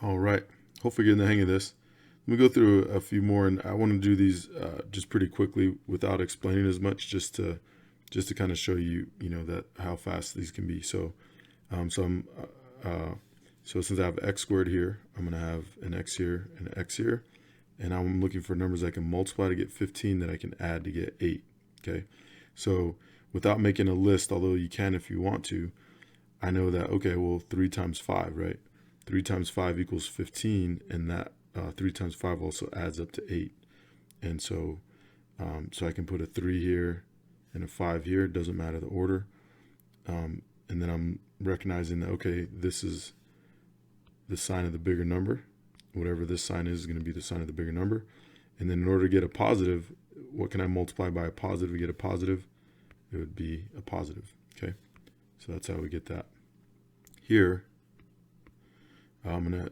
All right, hopefully getting the hang of this. Let me go through a few more, and I want to do these just pretty quickly without explaining as much, just to kind of show you, that how fast these can be. So, so since I have x squared here, I'm going to have an x here and an x here, and I'm looking for numbers I can multiply to get 15 that I can add to get 8. Okay, so without making a list, although you can if you want to, I know that, okay, well, 3 times 5, right? 3 times 5 equals 15, and that 3 times 5 also adds up to 8. And so so I can put a 3 here and a 5 here. It doesn't matter the order. And then I'm recognizing that, okay, this is the sign of the bigger number. Whatever this sign is going to be the sign of the bigger number. And then in order to get a positive, what can I multiply by a positive to get a positive? It would be a positive. Okay, so that's how we get that. Here,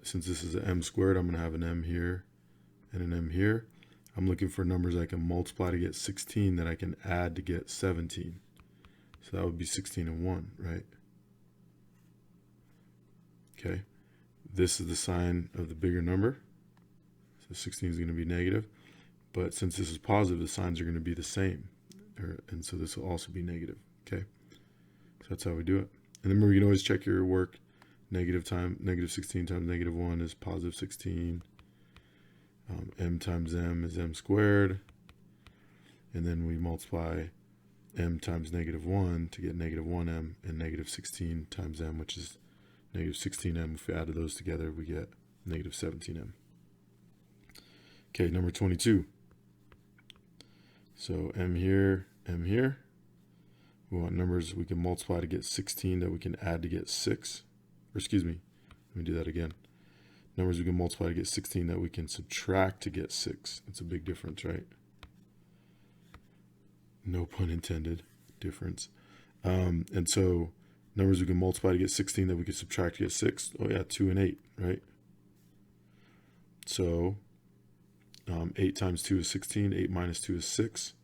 since this is an m squared, I'm gonna have an m here and an m here. I'm looking for numbers I can multiply to get 16 that I can add to get 17. So that would be 16 and 1, right? Okay, this is the sign of the bigger number. So 16 is going to be negative. But since this is positive, the signs are going to be the same. And so this will also be negative. Okay, so that's how we do it. And remember, you can always check your work. Negative 16 times negative 1 is positive 16. M times m is m squared. And then we multiply m times negative 1 to get negative 1m, and negative 16 times m, which is negative 16m. If we added those together, we get negative 17m. Okay, number 22. So m here, m here. We want numbers we can multiply to get 16 that we can add to get 6. Or excuse me, let me do that again. Numbers we can multiply to get 16 that we can subtract to get 6. It's a big difference, right? No pun intended, difference. And so numbers we can multiply to get 16 that we can subtract to get 6. Oh yeah, 2 and 8, right? So 8 times 2 is 16. 8 minus 2 is 6.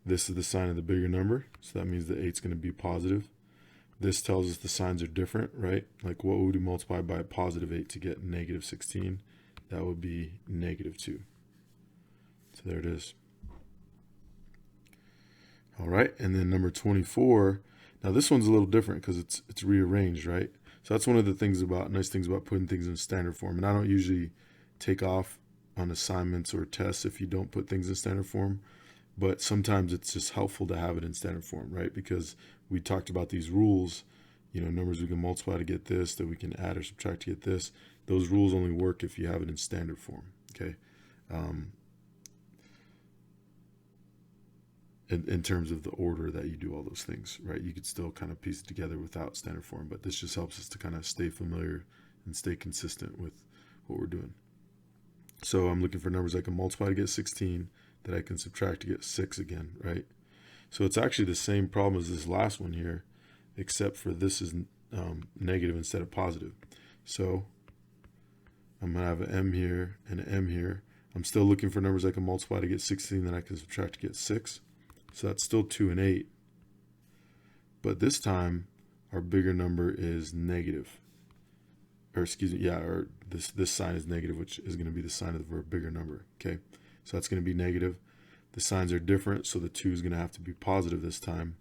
This is the sign of the bigger number, so that means that 8 is going to be positive. This tells us the signs are different, right? Like, what would we multiply by a positive 8 to get negative 16? That would be negative 2. So there it is. All right, and then number 24. Now this one's a little different because it's rearranged, right? So that's one of the nice things about putting things in standard form. And I don't usually take off on assignments or tests if you don't put things in standard form. But sometimes it's just helpful to have it in standard form, right? Because we talked about these rules, numbers we can multiply to get this, that we can add or subtract to get this. Those rules only work if you have it in standard form, okay? In terms of the order that you do all those things, right? You could still kind of piece it together without standard form, but this just helps us to kind of stay familiar and stay consistent with what we're doing. So I'm looking for numbers I can multiply to get 16 that I can subtract to get 6 again, right? So it's actually the same problem as this last one here, except for this is negative instead of positive. So I'm going to have an m here and an m here. I'm still looking for numbers I can multiply to get 16 that I can subtract to get 6. So that's still 2 and 8. But this time, our bigger number is negative. Or excuse me, or this sign is negative, which is going to be the sign of our bigger number, okay? So that's going to be negative. The signs are different, so the 2 is going to have to be positive this time.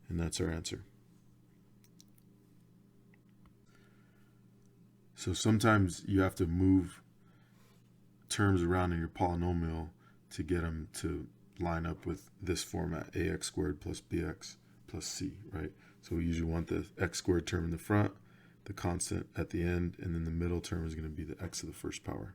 And that's our answer. So sometimes you have to move terms around in your polynomial to get them to line up with this format, ax squared plus bx plus c, right? So we usually want the x squared term in the front, the constant at the end, and then the middle term is going to be the x to the first power.